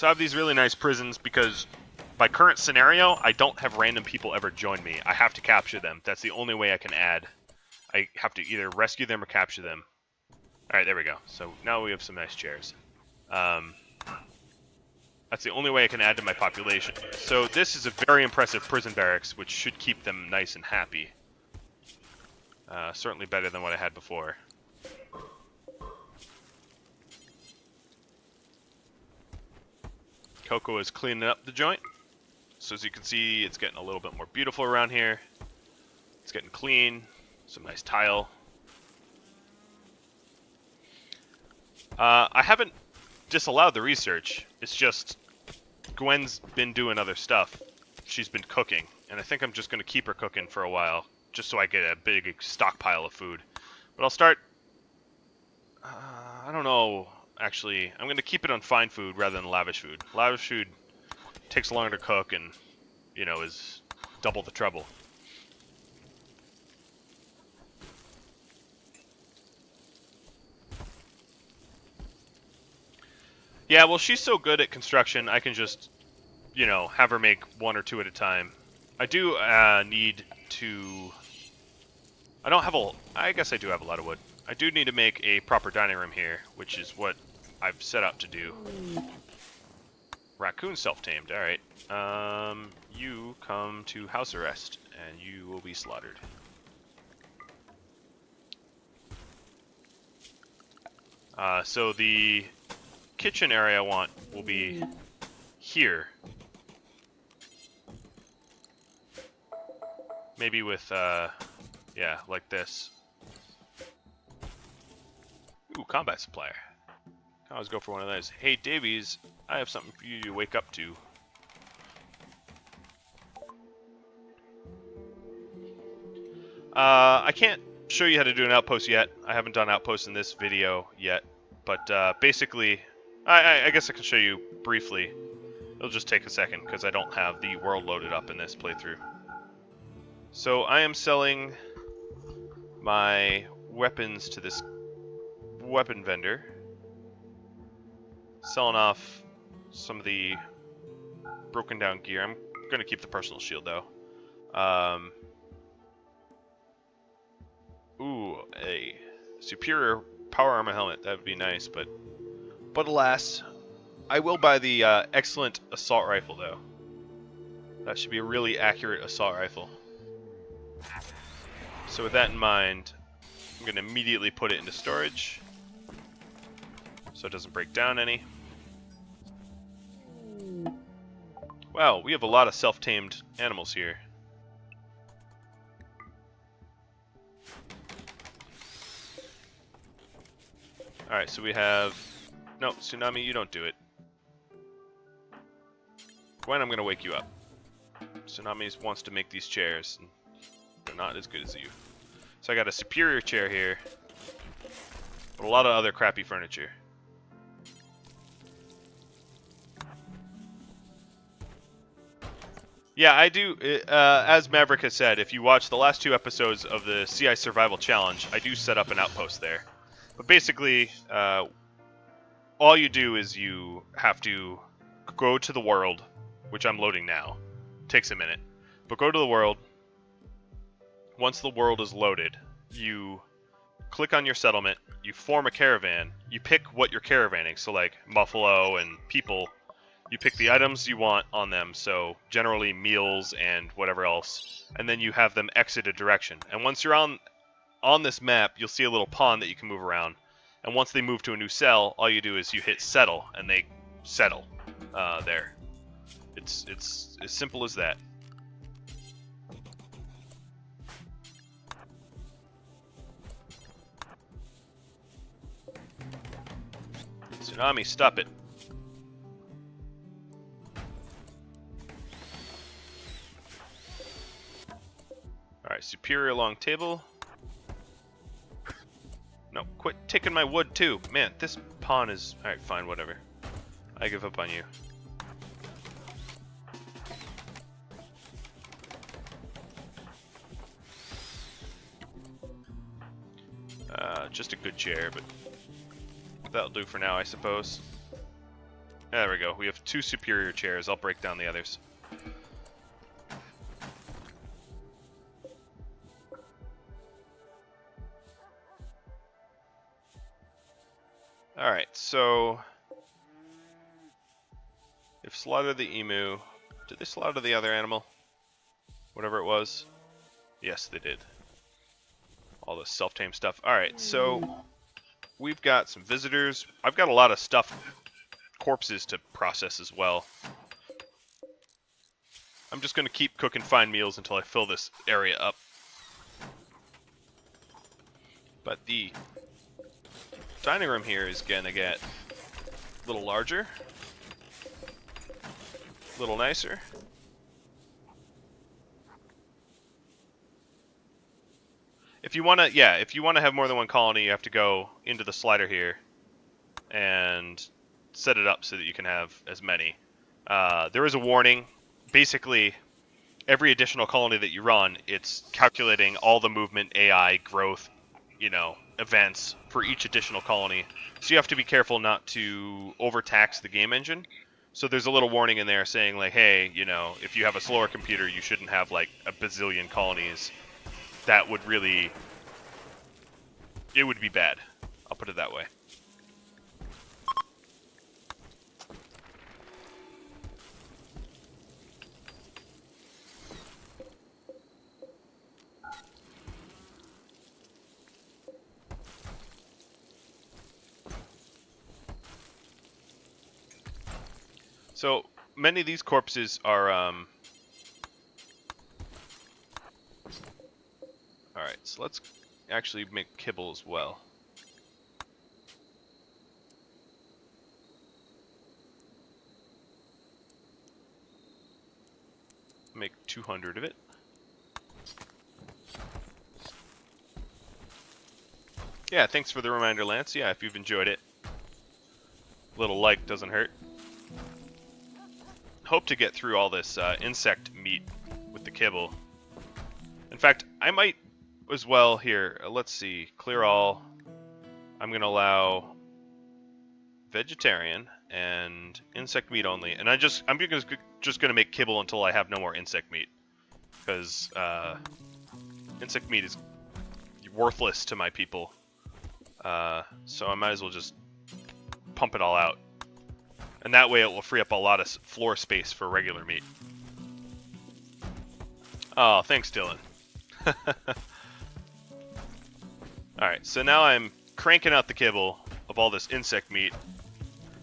So I have these really nice prisons because by current scenario, I don't have random people ever join me. I have to capture them. That's the only way I can add. I have to either rescue them or capture them. Alright, there we go. So now we have some nice chairs. That's the only way I can add to my population. So this is a very impressive prison barracks, which should keep them nice and happy. Certainly better than what I had before. Coco is cleaning up the joint. So as you can see, it's getting a little bit more beautiful around here. It's getting clean. Some nice tile. I haven't disallowed the research. It's just Gwen's been doing other stuff. She's been cooking, and I think I'm just going to keep her cooking for a while, just so I get a big stockpile of food. But I'll start... I don't know, actually. I'm going to keep it on fine food rather than lavish food. Lavish food takes longer to cook and, you know, is double the trouble. Yeah, well, she's so good at construction, I can just, you know, have her make one or two at a time. I do need to... I don't have a... I guess I do have a lot of wood. I do need to make a proper dining room here, which is what I've set out to do. Raccoon self-tamed, alright. You come to house arrest, and you will be slaughtered. So the kitchen area I want will be here. Maybe with, yeah, like this. Ooh, combat supplier. I always go for one of those. Hey, Davies, I have something for you to wake up to. I can't show you how to do an outpost yet. I haven't done outposts in this video yet. But basically, I guess I can show you briefly. It'll just take a second because I don't have the world loaded up in this playthrough. So I am selling my weapons to this weapon vendor. Selling off some of the broken down gear. I'm going to keep the personal shield though. Ooh, a superior power armor helmet. That would be nice, but alas, I will buy the excellent assault rifle though. That should be a really accurate assault rifle. So with that in mind, I'm going to immediately put it into storage so it doesn't break down any. Wow, we have a lot of self-tamed animals here. Alright, so we have... No, Tsunami, you don't do it. Gwen, I'm going to wake you up. Tsunami wants to make these chairs, and they're not as good as you. So I got a superior chair here, but a lot of other crappy furniture. Yeah, I do, as Maverick has said, if you watch the last 2 episodes of the CI Survival Challenge, I do set up an outpost there. But basically, all you do is you have to go to the world, which I'm loading now. Takes a minute. But go to the world. Once the world is loaded, you click on your settlement, you form a caravan, you pick what you're caravanning, so like buffalo and people, you pick the items you want on them, so generally meals and whatever else, and then you have them exit a direction. And once you're on this map, you'll see a little pond that you can move around, and once they move to a new cell, all you do is you hit settle, and they settle there. It's as simple as that. Tsunami, stop it. Alright, superior long table. No, quit taking my wood too. Man, this pawn is... Alright, fine, whatever. I give up on you. Just a good chair, but that'll do for now, I suppose. There we go. We have 2 superior chairs. I'll break down the others. Alright, so... If slaughter the emu... Did they slaughter the other animal? Whatever it was? Yes, they did. All the self-tame stuff. Alright, so... We've got some visitors. I've got a lot of stuff, corpses to process as well. I'm just going to keep cooking fine meals until I fill this area up. But the dining room here is going to get a little larger, a little nicer. If you want to, yeah, if you want to have more than one colony, you have to go into the slider here and set it up so that you can have as many. There is a warning. Basically, every additional colony that you run, it's calculating all the movement, AI, growth, you know, events for each additional colony. So you have to be careful not to overtax the game engine. So there's a little warning in there saying like, hey, you know, if you have a slower computer, you shouldn't have like a bazillion colonies. That would really, it would be bad. I'll put it that way. So many of these corpses are, alright, so let's actually make kibble as well. Make 200 of it. Yeah, thanks for the reminder, Lance. Yeah, if you've enjoyed it, a little like doesn't hurt. Hope to get through all this insect meat with the kibble. In fact, I might as well here. Let's see, clear all. I'm gonna allow vegetarian and insect meat only, and I'm just gonna make kibble until I have no more insect meat, because insect meat is worthless to my people. So I might as well just pump it all out. And that way it will free up a lot of floor space for regular meat. Oh, thanks, Dylan. Alright, so now I'm cranking out the kibble of all this insect meat.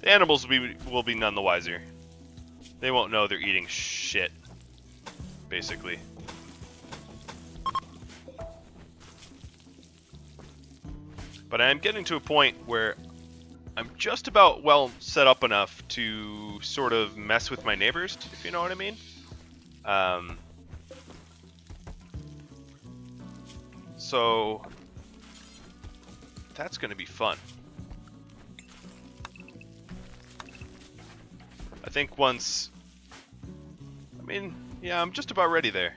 The animals will be none the wiser. They won't know they're eating shit, basically. But I'm getting to a point where I'm just about well set up enough to sort of mess with my neighbors, if you know what I mean. So that's going to be fun. I think once... I mean, yeah, I'm just about ready there.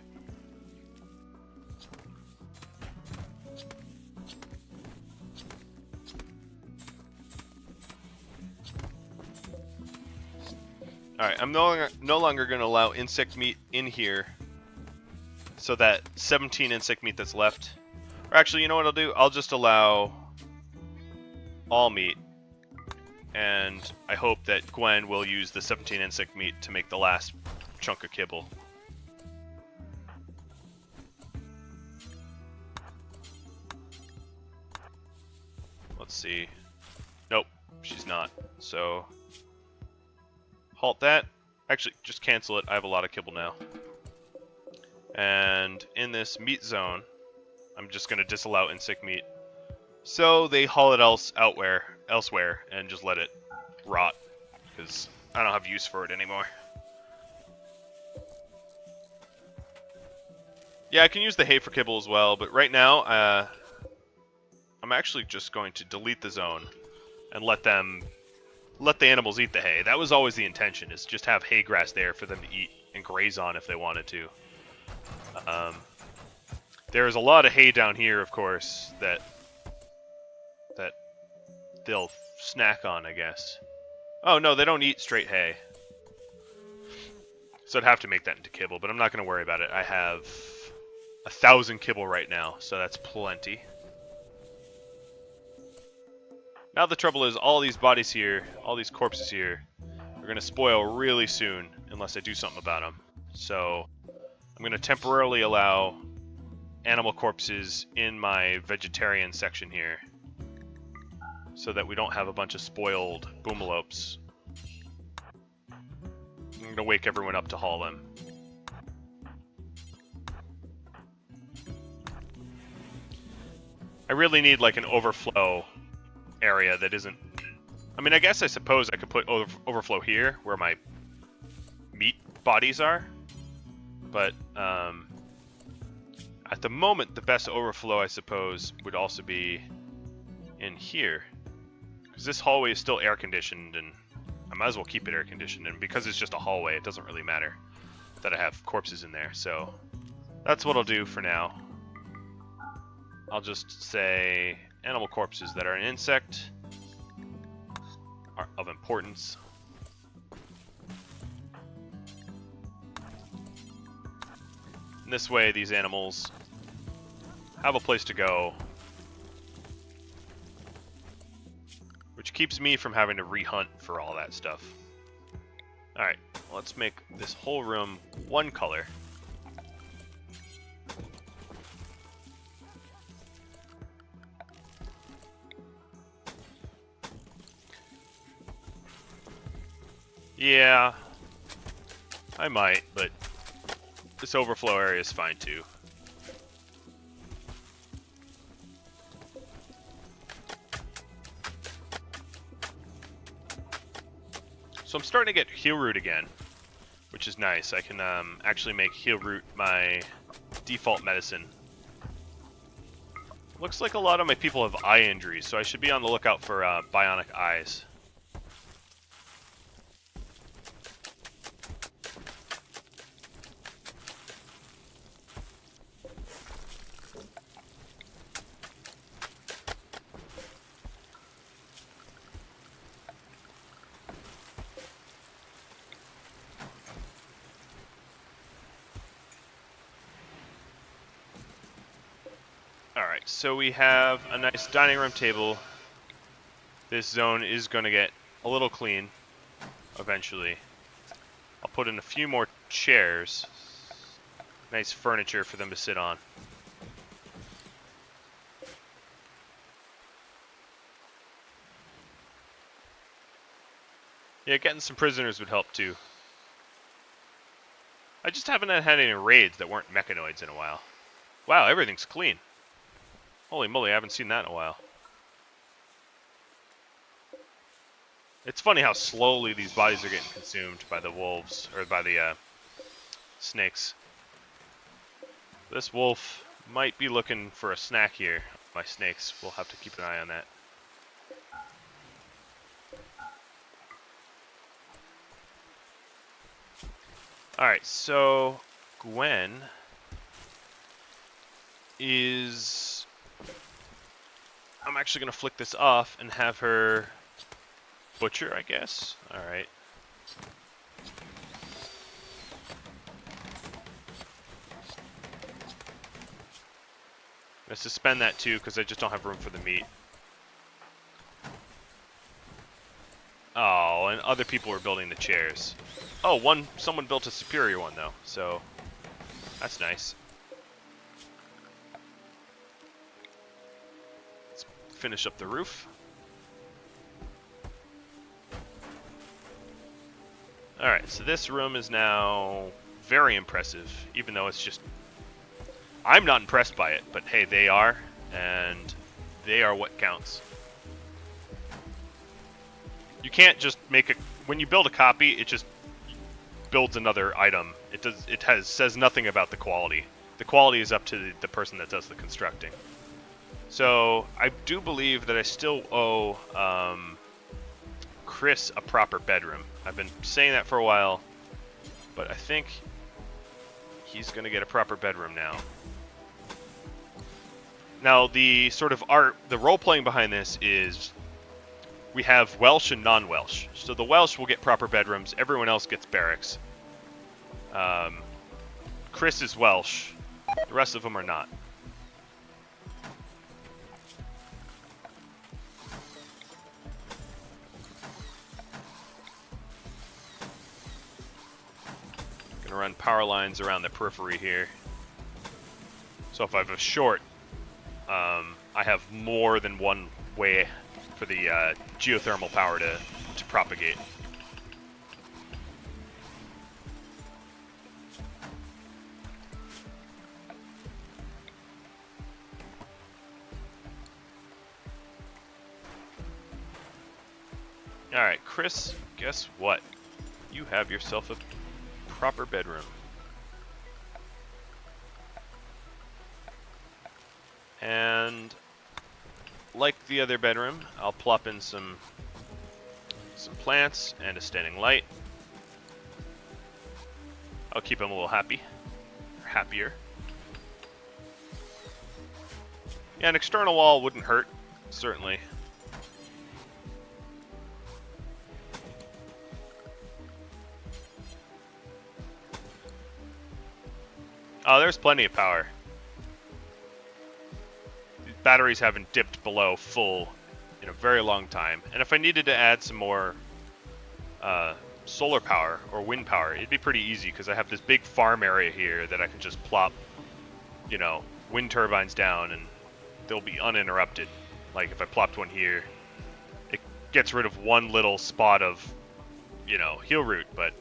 Alright, I'm no longer going to allow insect meat in here, so that 17 insect meat that's left... Or actually, you know what I'll do? I'll just allow all meat, and I hope that Gwen will use the 17 insect meat to make the last chunk of kibble. Let's see. Nope, she's not. So... halt that. Actually, just cancel it. I have a lot of kibble now. And in this meat zone, I'm just going to disallow insect meat. So they haul it elsewhere and just let it rot, because I don't have use for it anymore. Yeah, I can use the hay for kibble as well, but right now, I'm actually just going to delete the zone and let the animals eat the hay. That was always the intention, is just have hay grass there for them to eat and graze on if they wanted to. There's a lot of hay down here, of course, that they'll snack on, I guess. Oh, no, they don't eat straight hay. So I'd have to make that into kibble, but I'm not going to worry about it. I have 1,000 kibble right now, so that's plenty. Now the trouble is, all these bodies here, all these corpses here, are going to spoil really soon unless I do something about them. So I'm going to temporarily allow animal corpses in my vegetarian section here so that we don't have a bunch of spoiled boomalopes. I'm going to wake everyone up to haul them. I really need like an overflow area that isn't... I mean, I suppose I could put overflow here where my meat bodies are, but at the moment the best overflow I suppose would also be in here, because this hallway is still air conditioned and I might as well keep it air conditioned, and because it's just a hallway it doesn't really matter that I have corpses in there. So that's what I'll do for now. I'll just say animal corpses that are an insect are of importance. And this way these animals have a place to go, which keeps me from having to rehunt for all that stuff. Alright, let's make this whole room one color. Yeah, I might, but this overflow area is fine too. So I'm starting to get heal root again, which is nice. I can actually make heal root my default medicine. Looks like a lot of my people have eye injuries, so I should be on the lookout for bionic eyes. Alright, so we have a nice dining room table. This zone is going to get a little clean eventually. I'll put in a few more chairs. Nice furniture for them to sit on. Yeah, getting some prisoners would help too. I just haven't had any raids that weren't mechanoids in a while. Wow, everything's clean. Holy moly, I haven't seen that in a while. It's funny how slowly these bodies are getting consumed by the wolves, or by the snakes. This wolf might be looking for a snack here. My snakes, we'll have to keep an eye on that. Alright, so Gwen is... I'm actually going to flick this off and have her butcher, I guess. Alright. I'm going to suspend that too because I just don't have room for the meat. Oh, and other people were building the chairs. Oh, someone built a superior one though, so that's nice. Let's finish up the roof. Alright, so this room is now very impressive, even though it's just... I'm not impressed by it, but hey, they are, and they are what counts. You can't just make a... When you build a copy, it just builds another item. It says nothing about the quality. The quality is up to the person that does the constructing. So, I do believe that I still owe Chris a proper bedroom. I've been saying that for a while, but I think he's going to get a proper bedroom now. Now, the sort of art, the role-playing behind this is we have Welsh and non-Welsh. So the Welsh will get proper bedrooms. Everyone else gets barracks. Chris is Welsh. The rest of them are not. Gonna run power lines around the periphery here. So if I have a short, I have more than one way for the geothermal power to propagate. Alright, Chris, guess what? You have yourself a proper bedroom. And like the other bedroom, I'll plop in some plants and a standing light. I'll keep him a little happy, or happier. Yeah, an external wall wouldn't hurt, certainly. Oh, there's plenty of power. These batteries haven't dipped below full in a very long time. And if I needed to add some more solar power or wind power, it'd be pretty easy because I have this big farm area here that I can just plop, you know, wind turbines down and they'll be uninterrupted. Like if I plopped one here, it gets rid of one little spot of, you know, heel root, but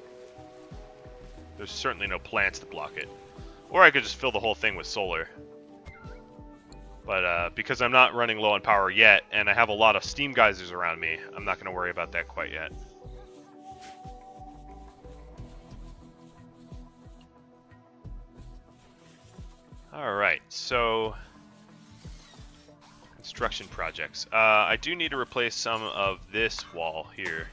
there's certainly no plants to block it. Or I could just fill the whole thing with solar. But because I'm not running low on power yet, and I have a lot of steam geysers around me, I'm not going to worry about that quite yet. Alright, so construction projects. I do need to replace some of this wall here.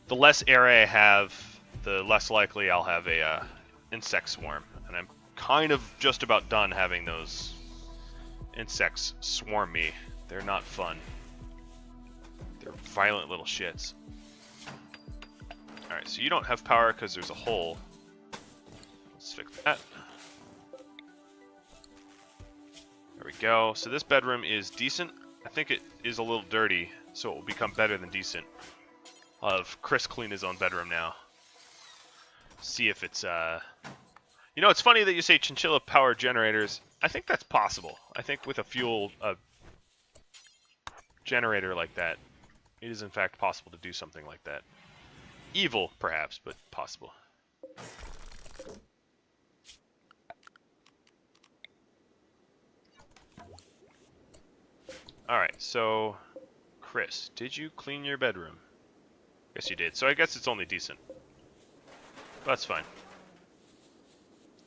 The less area I have, the less likely I'll have a insect swarm, and I'm kind of just about done having those insects swarm me. They're not fun. They're violent little shits. Alright, so you don't have power because there's a hole. Let's fix that. There we go. So this bedroom is decent. I think it is a little dirty, so it will become better than decent. I'll have Chris clean his own bedroom now. See if it's you know, it's funny that you say chinchilla powered generators. I think that's possible. I think with a fuel generator like that, it is in fact possible to do something like that. Evil, perhaps, but possible. Alright, so Chris, did you clean your bedroom? Yes, you did. So I guess it's only decent. That's fine.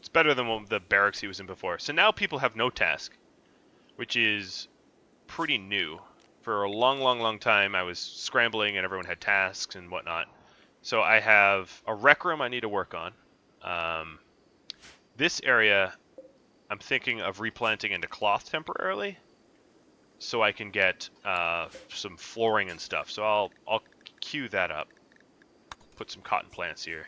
It's better than the barracks he was in before. So now people have no task, which is pretty new. For a long time, I was scrambling and everyone had tasks and whatnot. So I have a rec room I need to work on. This area, I'm thinking of replanting into cloth temporarily, so I can get some flooring and stuff. So I'll queue that up. Put some cotton plants here.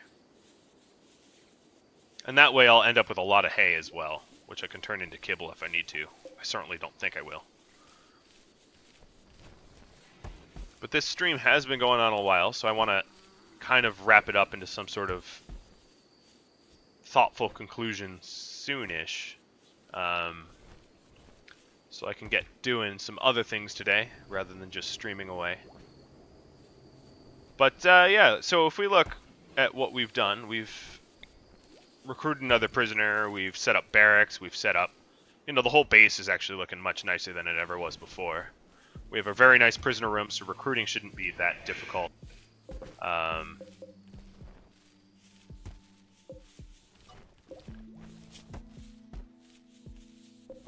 And that way I'll end up with a lot of hay as well, which I can turn into kibble if I need to. I certainly don't think I will. But this stream has been going on a while, so I want to kind of wrap it up into some sort of thoughtful conclusion soonish. So I can get doing some other things today, rather than just streaming away. But yeah, so if we look at what we've done, we've recruited another prisoner, we've set up barracks, we've set up, you know, the whole base is actually looking much nicer than it ever was before. We have a very nice prisoner room, so recruiting shouldn't be that difficult.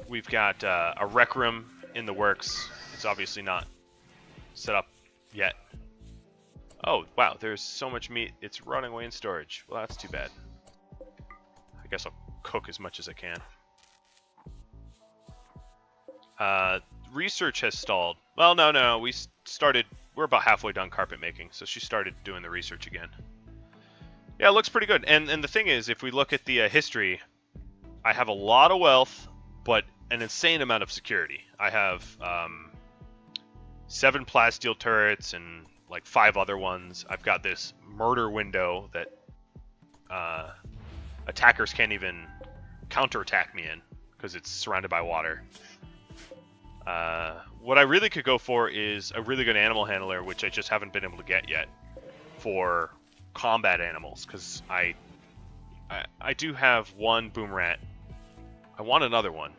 We've got a rec room in the works. It's obviously not set up yet. Oh, wow, there's so much meat, it's running away in storage. Well, that's too bad. I guess I'll cook as much as I can. research has stalled. Well, no, we started. We're about halfway done carpet making, so she started doing the research again. Yeah, it looks pretty good. And the thing is, if we look at the history, I have a lot of wealth, but an insane amount of security. I have 7 plasteel turrets and like 5 other ones. I've got this murder window that attackers can't even counterattack me in because it's surrounded by water. What I really could go for is a really good animal handler, which I just haven't been able to get yet for combat animals, because I do have one boom rat. I want another one,